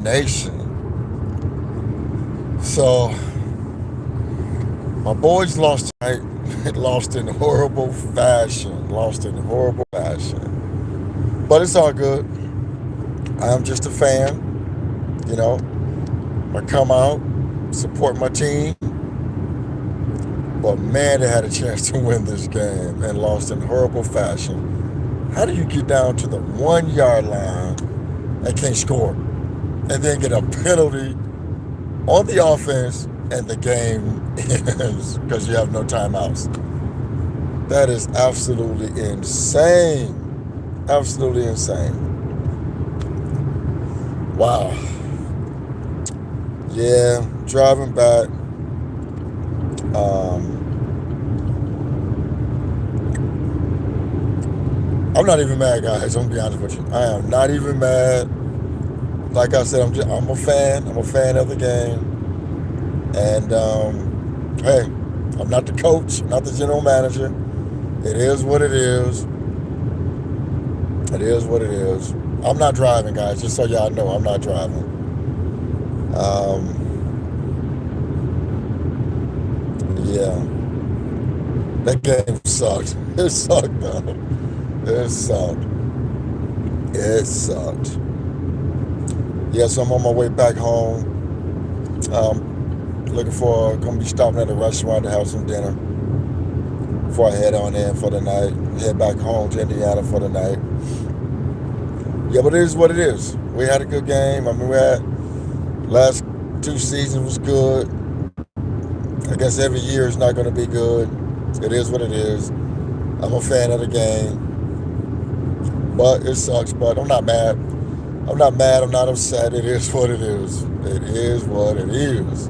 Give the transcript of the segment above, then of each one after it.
Nation. So my boys lost tonight. Lost in horrible fashion. Lost in horrible fashion. But it's all good. I'm just a fan. You know, I come out, support my team. But man, they had a chance to win this game and lost in horrible fashion. How do you get down to the 1 yard line and can't score? And then get a penalty on the offense and the game ends because you have no timeouts. That is absolutely insane. Absolutely insane. Wow. Yeah, driving back. Um, I'm not even mad, guys. I'm gonna be honest with you. I am not even mad. Like I said, I'm a fan. I'm a fan of the game. And hey, I'm not the coach, not the general manager. It is what it is. It is what it is. I'm not driving, guys. Just so y'all know, I'm not driving. Yeah, that game sucked. It sucked, though. It sucked. It sucked. Yeah, so I'm on my way back home. Gonna be stopping at a restaurant to have some dinner before I head on in for the night. Head back home to Indiana for the night. Yeah, but it is what it is. We had a good game. I mean, we had last 2 seasons was good. I guess every year is not going to be good. It is what it is. I'm a fan of the game, but it sucks. But I'm not mad. I'm not mad. I'm not upset. It is what it is. It is what it is.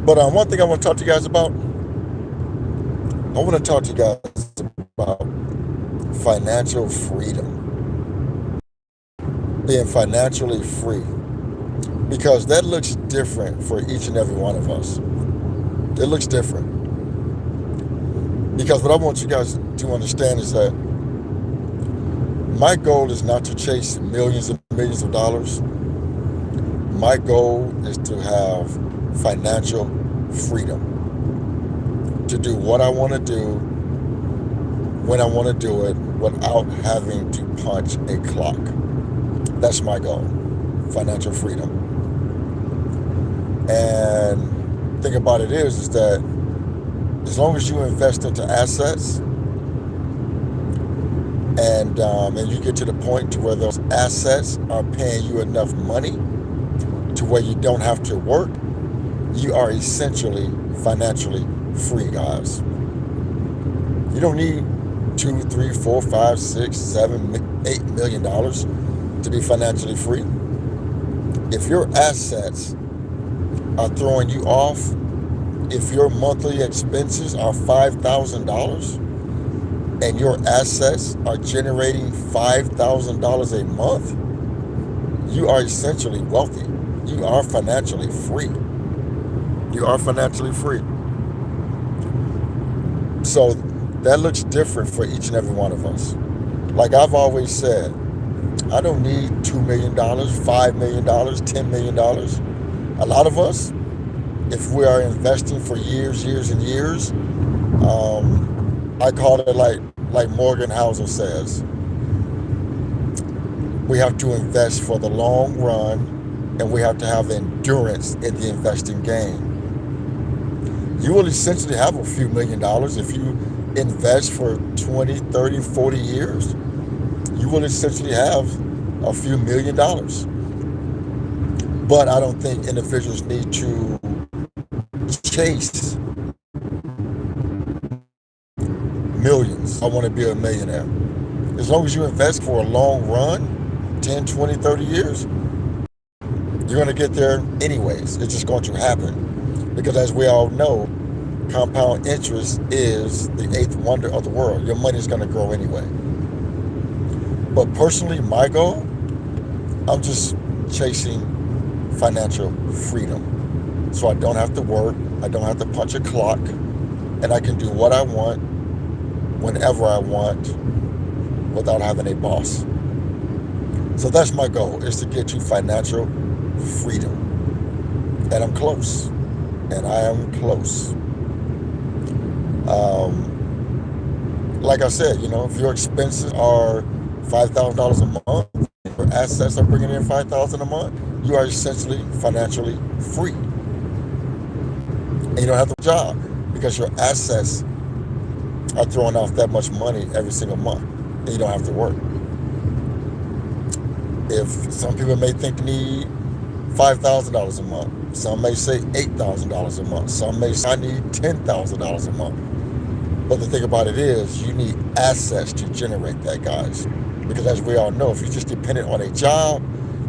But one thing I want to talk to you guys about. I want to talk to you guys about financial freedom, being financially free, because that looks different for each and every one of us. It looks different. Because what I want you guys to understand is that my goal is not to chase millions and millions of dollars. My goal is to have financial freedom, to do what I want to do when I want to do it without having to punch a clock. That's my goal, financial freedom. And the thing about it is that as long as you invest into assets and you get to the point to where those assets are paying you enough money to where you don't have to work, you are essentially financially free, guys. You don't need 2, 3, 4, 5, 6, 7, $8 million to be financially free. If your assets are throwing you off, if your monthly expenses are $5,000 and your assets are generating $5,000 a month, you are essentially wealthy. You are financially free. You are financially free. So that looks different for each and every one of us. Like I've always said, I don't need $2 million, $5 million, $10 million. A lot of us, if we are investing for years and years, I call it like Morgan Housel says, we have to invest for the long run, and we have to have endurance in the investing game. You will essentially have a few $1 million if you invest for 20, 30, 40 years. You will essentially have a few $1 million. But I don't think individuals need to chase millions. I want to be a millionaire. As long as you invest for a long run, 10, 20, 30 years, you're going to get there anyways. It's just going to happen. Because as we all know, compound interest is the eighth wonder of the world. Your money is going to grow anyway. But personally, my goal, I'm just chasing financial freedom. So I don't have to work. I don't have to punch a clock. And I can do what I want whenever I want without having a boss. So that's my goal, is to get to financial freedom. And I'm close. And I am close. Like I said, if your expenses are $5,000 a month, your assets are bringing in $5,000 a month, you are essentially financially free. And you don't have to job because your assets are throwing off that much money every single month. And you don't have to work. If some people may think they need $5,000 a month, some may say $8,000 a month, some may say I need $10,000 a month. But the thing about it is, you need assets to generate that, guys. Because as we all know, if you're just dependent on a job,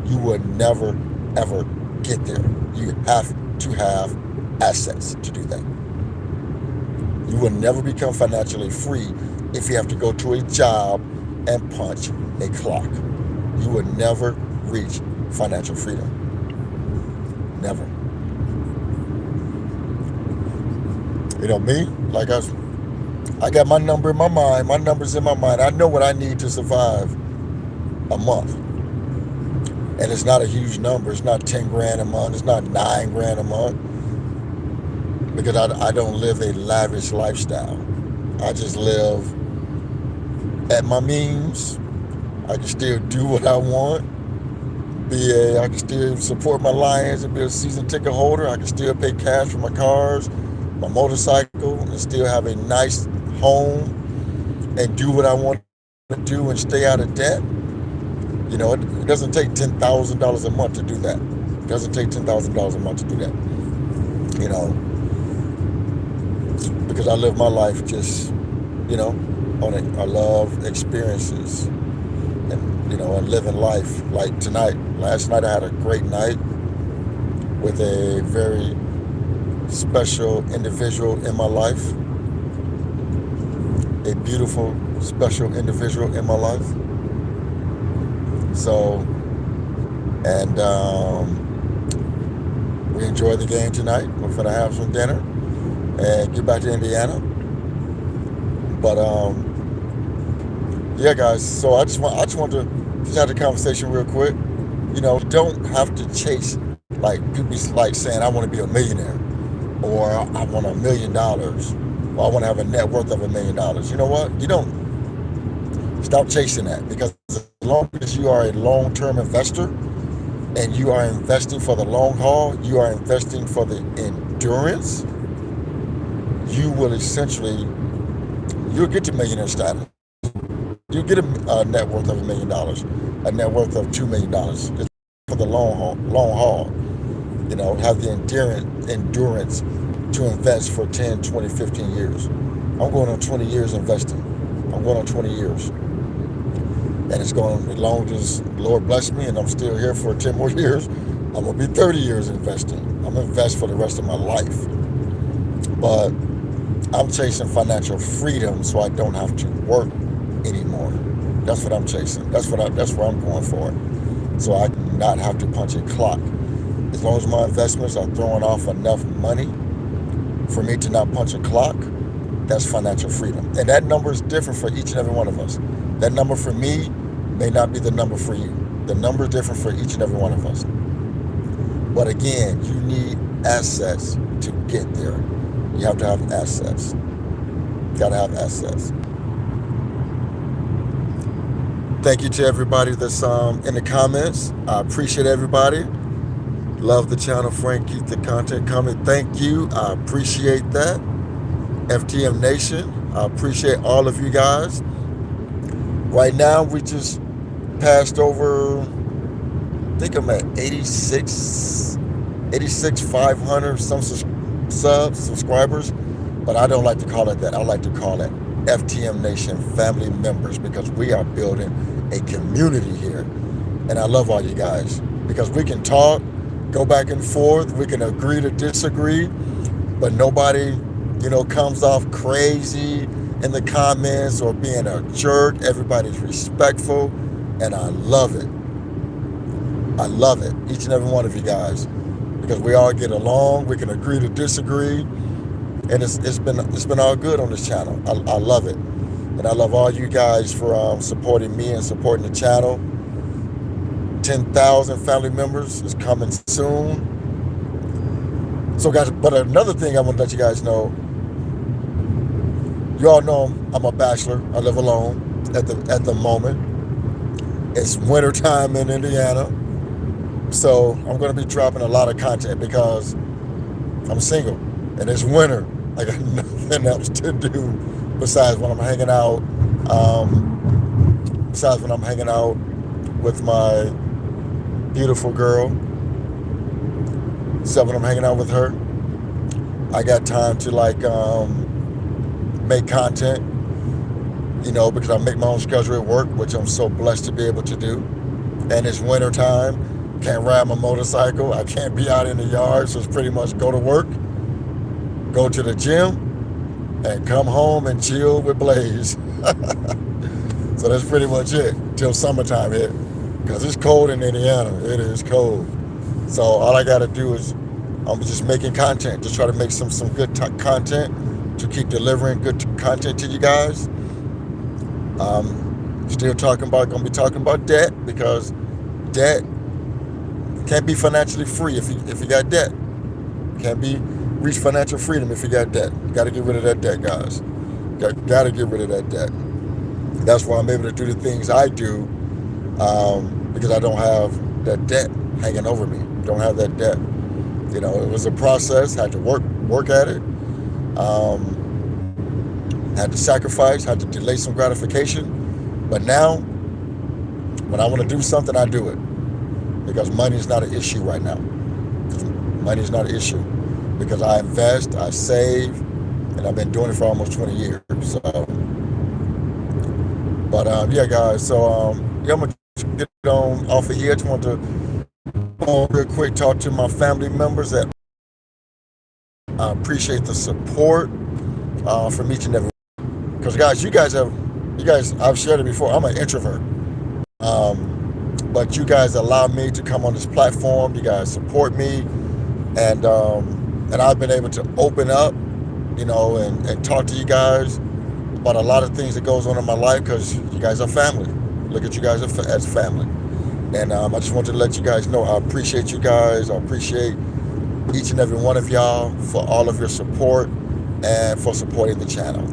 you would never, ever get there. You have to have assets to do that. You will never become financially free if you have to go to a job and punch a clock. You will never reach financial freedom. Never. Me, like I got my number in my mind. My number's in my mind. I know what I need to survive a month. And it's not a huge number. It's not 10 grand a month. It's not 9 grand a month. Because I don't live a lavish lifestyle. I just live at my means. I can still do what I want. I can still support my Lions and be a season ticket holder. I can still pay cash for my cars, my motorcycle, and still have a nice home and do what I want to do and stay out of debt. It doesn't take $10,000 a month to do that. It doesn't take $10,000 a month to do that. Because I live my life just, on it. I love experiences and living life. Like last night I had a great night with a very special individual in my life. A beautiful, special individual in my life. So, and we enjoyed the game tonight. We're gonna have some dinner and get back to Indiana. But yeah, guys. So I just want to just have a conversation real quick. You don't have to chase like people like saying I want to be a millionaire, or I want $1 million, or I want to have a net worth of $1 million. You know what? You don't. Stop chasing that, because as long as you are a long-term investor and you are investing for the long haul, you are investing for the endurance, you will essentially, you'll get to millionaire status. You'll get a net worth of $1 million, a net worth of $2 million. It's for the long haul. Have the endurance to invest for 10, 20, 15 years. I'm going on 20 years investing. I'm going on 20 years. And it's going as long as the Lord bless me and I'm still here for 10 more years, I'm going to be 30 years investing. I'm going to invest for the rest of my life. But I'm chasing financial freedom so I don't have to work anymore. That's what I'm chasing. That's where I'm going for. So I do not have to punch a clock. As long as my investments are throwing off enough money for me to not punch a clock, that's financial freedom. And that number is different for each and every one of us. That number for me may not be the number for you. The number is different for each and every one of us. But again, you need assets to get there. You have to have assets. You got to have assets. Thank you to everybody that's in the comments. I appreciate everybody. Love the channel, Frank. Keep the content coming. Thank you. I appreciate that. FTM Nation, I appreciate all of you guys. Right now, we just passed over, I think I'm at 500 some subscribers, but I don't like to call it that. I like to call it FTM Nation family members, because we are building a community here. And I love all you guys, because we can talk, go back and forth, we can agree to disagree, but nobody comes off crazy in the comments or being a jerk. Everybody's respectful, and I love it. I love it, each and every one of you guys, because we all get along. We can agree to disagree, and it's been all good on this channel. I love it, and I love all you guys for supporting me and supporting the channel. 10,000 family members is coming soon. So guys, but another thing I want to let you guys know, you all know I'm a bachelor. I live alone at the moment. It's winter time in Indiana. So I'm going to be dropping a lot of content because I'm single and it's winter. I got nothing else to do besides when I'm hanging out. Besides when I'm hanging out with my beautiful girl. So when I'm hanging out with her, I got time to make content, because I make my own schedule at work, which I'm so blessed to be able to do. And it's winter time. Can't ride my motorcycle. I can't be out in the yard. So it's pretty much go to work, go to the gym, and come home and chill with Blaze. So that's pretty much it till summertime hit. Because it's cold in Indiana. It is cold. So all I got to do is I'm just making content. Just try to make some good content to keep delivering good content to you guys. Still going to be talking about debt, because debt can't be financially free if you got debt. Can't reach financial freedom if you got debt. Got to get rid of that debt, guys. Got to get rid of that debt. That's why I'm able to do the things I do, because I don't have that debt hanging over me. Don't have that debt. It was a process. Had to work at it. Had to sacrifice. Had to delay some gratification. But now, when I want to do something, I do it. Because money is not an issue right now. Money is not an issue. Because I invest, I save, and I've been doing it for almost 20 years. So, but yeah, guys. So I'm gonna get on off of here. I just want to go real quick, talk to my family members that I appreciate the support from each and every. Because guys, I've shared it before. I'm an introvert. But you guys allow me to come on this platform. You guys support me, and I've been able to open up, and talk to you guys about a lot of things that goes on in my life, because you guys are family. Look at you guys as family, and I just wanted to let you guys know I appreciate you guys. I appreciate each and every one of y'all for all of your support and for supporting the channel.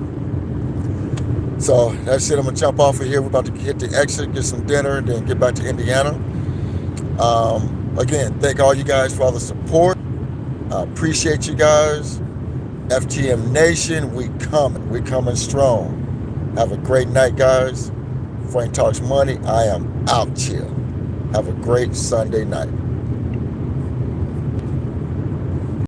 So that's it. I'm gonna jump off of here. We're about to hit the exit, get some dinner, and then get back to Indiana. Again, thank all you guys for all the support. I appreciate you guys. FTM Nation, we coming strong. Have a great night, guys. Frank Talks Money. I am out here. Have a great Sunday night.